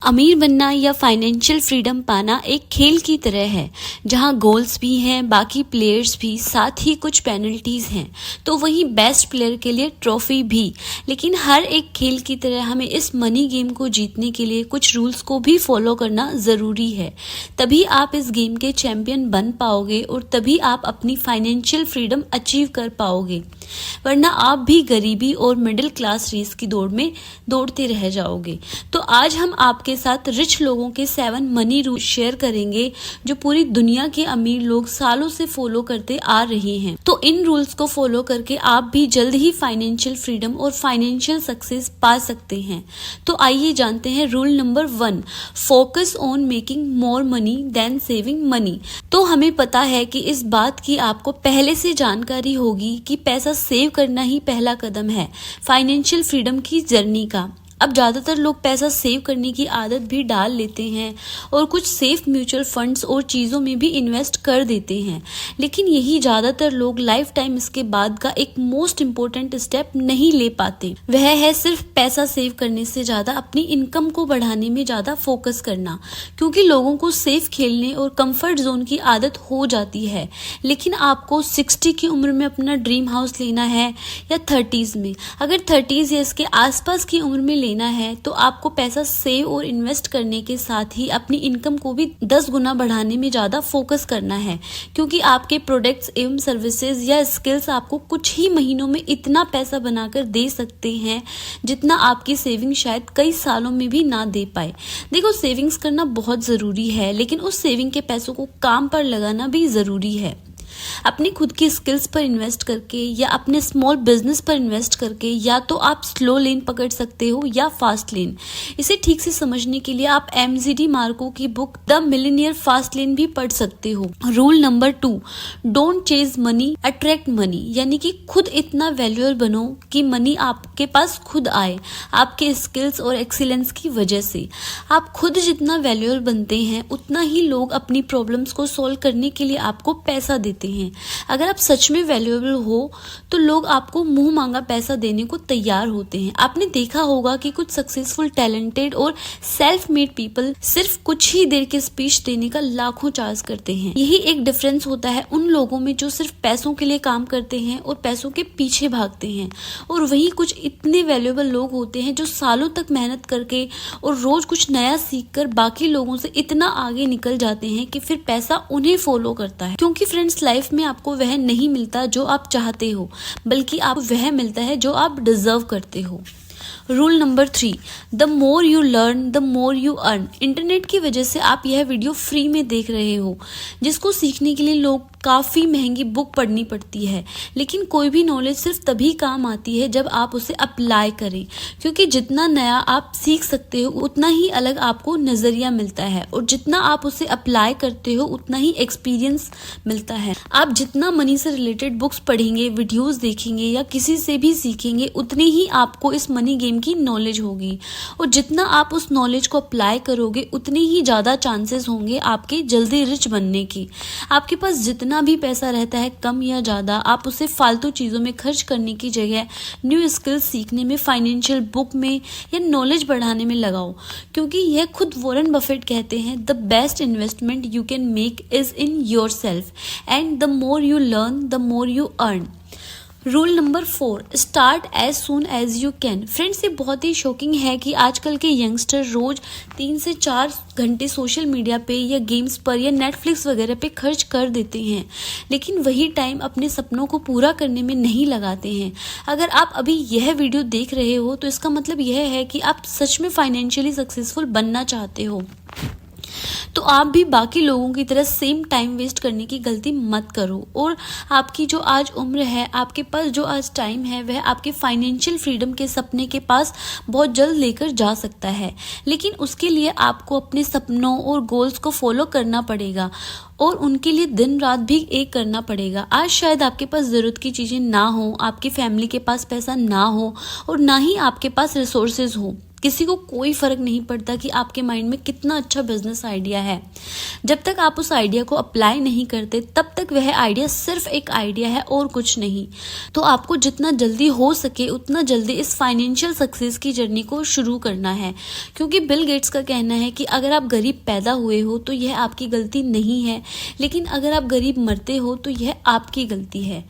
अमीर बनना या फाइनेंशियल फ्रीडम पाना एक खेल की तरह है, जहां गोल्स भी हैं, बाकी प्लेयर्स भी, साथ ही कुछ पेनल्टीज हैं, तो वहीं बेस्ट प्लेयर के लिए ट्रॉफी भी। लेकिन हर एक खेल की तरह हमें इस मनी गेम को जीतने के लिए कुछ रूल्स को भी फॉलो करना ज़रूरी है। तभी आप इस गेम के चैंपियन बन पाओगे और तभी आप अपनी फाइनेंशियल फ्रीडम अचीव कर पाओगे, वरना आप भी गरीबी और मिडिल क्लास रेस की दौड़ में दौड़ते रह जाओगे। तो आज हम आपके साथ रिच लोगों के 7 मनी रूल शेयर करेंगे जो पूरी दुनिया के अमीर लोग सालों से फॉलो करते आ रहे हैं। तो इन रूल्स को फॉलो करके आप भी जल्द ही फाइनेंशियल फ्रीडम और फाइनेंशियल सक्सेस पा सकते हैं। तो आइए जानते हैं rule number 1, focus on making more money than saving money. तो हमें पता है कि इस बात की आपको पहले से जानकारी होगी कि पैसा सेव करना ही पहला कदम है फाइनेंशियल फ्रीडम की जर्नी का। अब ज़्यादातर लोग पैसा सेव करने की आदत भी डाल लेते हैं और कुछ सेफ म्यूचुअल फंड्स और चीज़ों में भी इन्वेस्ट कर देते हैं, लेकिन यही ज़्यादातर लोग लाइफ टाइम इसके बाद का एक मोस्ट इम्पोर्टेंट स्टेप नहीं ले पाते। वह है सिर्फ पैसा सेव करने से ज़्यादा अपनी इनकम को बढ़ाने में ज़्यादा फोकस करना, क्योंकि लोगों को सेफ खेलने और कंफर्ट जोन की आदत हो जाती है। लेकिन आपको 60 की उम्र में अपना ड्रीम हाउस लेना है या 30s में? अगर 30s या इसके आसपास की उम्र में लेना है तो आपको पैसा सेव और इन्वेस्ट करने के साथ ही अपनी इनकम को भी 10 गुना बढ़ाने में ज़्यादा फोकस करना है, क्योंकि आपके प्रोडक्ट्स एवं सर्विसेज या स्किल्स आपको कुछ ही महीनों में इतना पैसा बनाकर दे सकते हैं जितना आपकी सेविंग शायद कई सालों में भी ना दे पाए। देखो, सेविंग्स करना बहुत ज़रूरी है, लेकिन उस सेविंग के पैसों को काम पर लगाना भी ज़रूरी है। अपनी खुद की स्किल्स पर इन्वेस्ट करके या अपने स्मॉल बिजनेस पर इन्वेस्ट करके या तो आप स्लो लेन पकड़ सकते हो या फास्ट लेन। इसे ठीक से समझने के लिए आप MGD मार्को की book the millionaire fast lane भी पढ़ सकते हो। Rule number 2, don't chase money, attract money. यानी कि खुद इतना वैल्यूएबल बनो कि मनी आपके पास खुद आए, आपके स्किल्स और एक्सीलेंस की वजह से। आप खुद जितना वैल्यूएबल बनते हैं उतना ही लोग अपनी प्रॉब्लम्स को सॉल्व करने के लिए आपको पैसा देते हैं। अगर आप सच में वैल्यूएबल हो तो लोग आपको मुंह मांगा पैसा देने को तैयार होते हैं। आपने देखा होगा कि कुछ सक्सेसफुल, टैलेंटेड और सेल्फ मेड पीपल सिर्फ कुछ ही देर के स्पीच देने का लाखों चार्ज करते हैं। यही एक डिफरेंस होता है उन लोगों में जो सिर्फ पैसों के लिए काम करते हैं और पैसों के पीछे भागते हैं, और वहीं कुछ इतने वैल्यूएबल लोग होते हैं जो सालों तक मेहनत करके और रोज कुछ नया सीखकर बाकी लोगों से इतना आगे निकल जाते हैं कि फिर पैसा उन्हें फॉलो करता है। क्योंकि फ्रेंड्स, लाइफ में आपको वह नहीं मिलता जो आप चाहते हो, बल्कि आपको वह मिलता है जो आप डिजर्व करते हो। Rule number 3, the more you learn the more you earn. Internet की वजह से आप यह वीडियो फ्री में देख रहे हो, जिसको सीखने के लिए लोग काफ़ी महंगी बुक पढ़नी पड़ती है। लेकिन कोई भी नॉलेज सिर्फ तभी काम आती है जब आप उसे अप्लाई करें, क्योंकि जितना नया आप सीख सकते हो उतना ही अलग आपको नज़रिया मिलता है, और जितना आप उसे अप्लाई करते हो उतना ही एक्सपीरियंस मिलता है। आप जितना मनी से रिलेटेड बुक्स पढ़ेंगे, वीडियोस देखेंगे या किसी से भी सीखेंगे, उतनी ही आपको इस मनी गेम की नॉलेज होगी, और जितना आप उस नॉलेज को अप्लाई करोगे उतनी ही ज़्यादा चांसेस होंगे आपके जल्दी रिच बनने की। आपके पास जितना भी पैसा रहता है, कम या ज़्यादा, आप उसे फालतू चीज़ों में खर्च करने की जगह न्यू स्किल्स सीखने में, फाइनेंशियल बुक में या नॉलेज बढ़ाने में लगाओ, क्योंकि यह खुद वॉरेन बफेट कहते हैं, the best investment you can make is in yourself and the more you learn the more you earn. Rule number 4, start as soon as you can. Friends, ये बहुत ही शॉकिंग है कि आजकल के youngster रोज 3 से 4 घंटे सोशल मीडिया पे या गेम्स पर या नेटफ्लिक्स वगैरह पे खर्च कर देते हैं, लेकिन वही टाइम अपने सपनों को पूरा करने में नहीं लगाते हैं। अगर आप अभी यह वीडियो देख रहे हो तो इसका मतलब यह है कि आप सच में फाइनेंशियली सक्सेसफुल बनना चाहते हो। तो आप भी बाकी लोगों की तरह सेम टाइम वेस्ट करने की गलती मत करो, और आपकी जो आज उम्र है, आपके पास जो आज टाइम है, वह आपके फाइनेंशियल फ्रीडम के सपने के पास बहुत जल्द लेकर जा सकता है। लेकिन उसके लिए आपको अपने सपनों और गोल्स को फॉलो करना पड़ेगा, और उनके लिए दिन रात भी एक करना पड़ेगा। आज शायद आपके पास ज़रूरत की चीज़ें ना हो, आपकी फैमिली के पास पैसा ना हो, और ना ही आपके पास रिसोर्सेज हो, किसी को कोई फर्क नहीं पड़ता कि आपके माइंड में कितना अच्छा बिजनेस आइडिया है। जब तक आप उस आइडिया को अप्लाई नहीं करते तब तक वह आइडिया सिर्फ एक आइडिया है और कुछ नहीं। तो आपको जितना जल्दी हो सके उतना जल्दी इस फाइनेंशियल सक्सेस की जर्नी को शुरू करना है, क्योंकि बिल गेट्स का कहना है कि अगर आप गरीब पैदा हुए हो तो यह आपकी गलती नहीं है, लेकिन अगर आप गरीब मरते हो तो यह आपकी गलती है।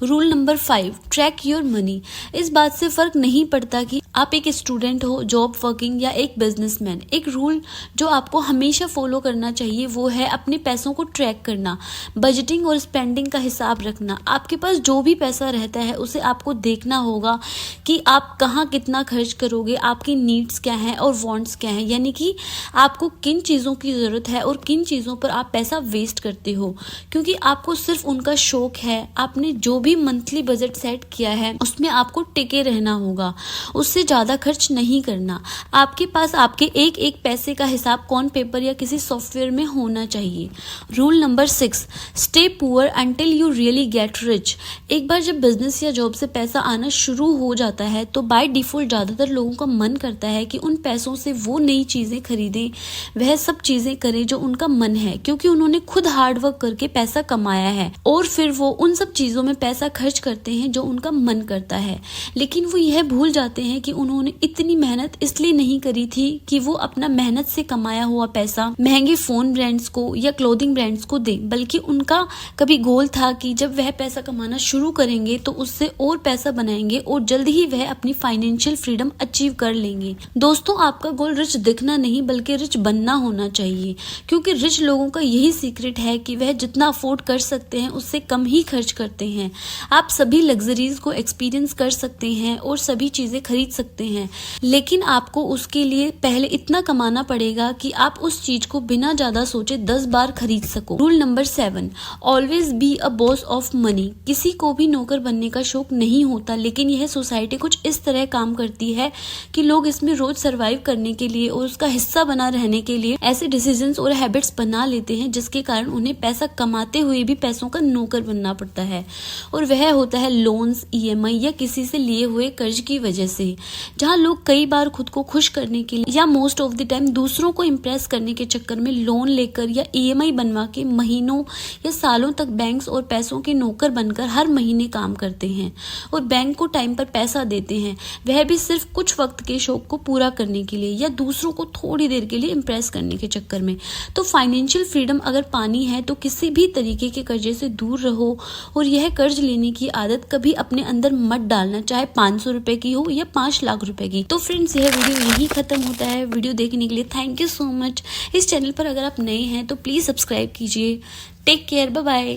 Rule number 5, track your money. इस बात से फर्क नहीं पड़ता कि आप एक स्टूडेंट हो, जॉब वर्किंग या एक बिजनेसमैन। एक रूल जो आपको हमेशा फॉलो करना चाहिए वो है अपने पैसों को ट्रैक करना, बजटिंग और स्पेंडिंग का हिसाब रखना। आपके पास जो भी पैसा रहता है उसे आपको देखना होगा कि आप कहाँ कितना खर्च करोगे, आपकी नीड्स क्या हैं और वांट्स क्या हैं, यानी कि आपको किन चीज़ों की ज़रूरत है और किन चीज़ों पर आप पैसा वेस्ट करते हो, क्योंकि आपको सिर्फ उनका शौक है। आपने जो भी मंथली बजट सेट किया है उसमें आपको टिके रहना होगा, उससे ज़्यादा खर्च नहीं करना। आपके पास आपके एक एक पैसे का हिसाब कॉन पेपर या किसी सॉफ्टवेयर में होना चाहिए। Rule number 6, stay poor until you really get rich. एक बार जब बिजनेस या जॉब से पैसा आना शुरू हो जाता है तो बाय डिफॉल्ट ज़्यादातर लोगों का मन करता है कि उन पैसों से वो नई चीज़ें खरीदें, वह सब चीज़ें करें जो उनका मन है, क्योंकि उन्होंने खुद हार्डवर्क करके पैसा कमाया है और फिर वो उन सब चीज़ों में पैसा खर्च करते हैं जो उनका मन करता है। लेकिन वो यह भूल जाते हैं कि उन्होंने इतनी मेहनत इसलिए नहीं करी थी कि वो अपना मेहनत से कमाया हुआ पैसा महंगे फोन ब्रांड्स को या क्लोथिंग ब्रांड्स को दें, बल्कि उनका कभी गोल था कि जब वह पैसा कमाना शुरू करेंगे तो उससे और पैसा बनाएंगे और जल्द ही वह अपनी फाइनेंशियल फ्रीडम अचीव कर लेंगे। दोस्तों, आपका गोल रिच दिखना नहीं बल्कि रिच बनना होना चाहिए, क्योंकि रिच लोगों का यही सीक्रेट है कि वह जितना अफोर्ड कर सकते हैं उससे कम ही खर्च करते हैं। आप सभी लग्जरीज को एक्सपीरियंस कर सकते हैं और सभी चीजें खरीद सकते हैं, लेकिन आपको उसके लिए पहले इतना कमाना पड़ेगा कि आप उस चीज को बिना ज्यादा सोचे 10 बार खरीद सको। Rule number 7, always be a boss of money. किसी को भी नौकर बनने का शौक नहीं होता, लेकिन यह सोसाइटी कुछ इस तरह काम करती है कि लोग इसमें रोज सरवाइव करने के लिए और उसका हिस्सा बना रहने के लिए ऐसे डिसीजंस और हैबिट्स बना लेते हैं जिसके कारण उन्हें पैसा कमाते हुए भी पैसों का नौकर बनना पड़ता है, और वह होता है लोन्स, EMI या किसी से लिए हुए कर्ज की वजह से। जहाँ लोग कई बार खुद को खुश करने के लिए या मोस्ट ऑफ द टाइम दूसरों को इम्प्रेस करने के चक्कर में लोन लेकर या EMI बनवा के महीनों या सालों तक बैंक्स और पैसों के नौकर बनकर हर महीने काम करते हैं और बैंक को टाइम पर पैसा देते हैं, वह भी सिर्फ कुछ वक्त के शौक को पूरा करने के लिए या दूसरों को थोड़ी देर के लिए इम्प्रेस करने के चक्कर में। तो फाइनेंशियल फ्रीडम अगर पानी है तो किसी भी तरीके के कर्जे से दूर रहो, और यह कर्ज लेने की आदत कभी अपने अंदर मत डालना, चाहे 500 रुपए की हो या 5 लाख रुपए की। तो फ्रेंड्स, यह वीडियो यहीं खत्म होता है। वीडियो देखने के लिए थैंक यू सो मच। इस चैनल पर अगर आप नए हैं तो प्लीज सब्सक्राइब कीजिए। Take care, bye bye.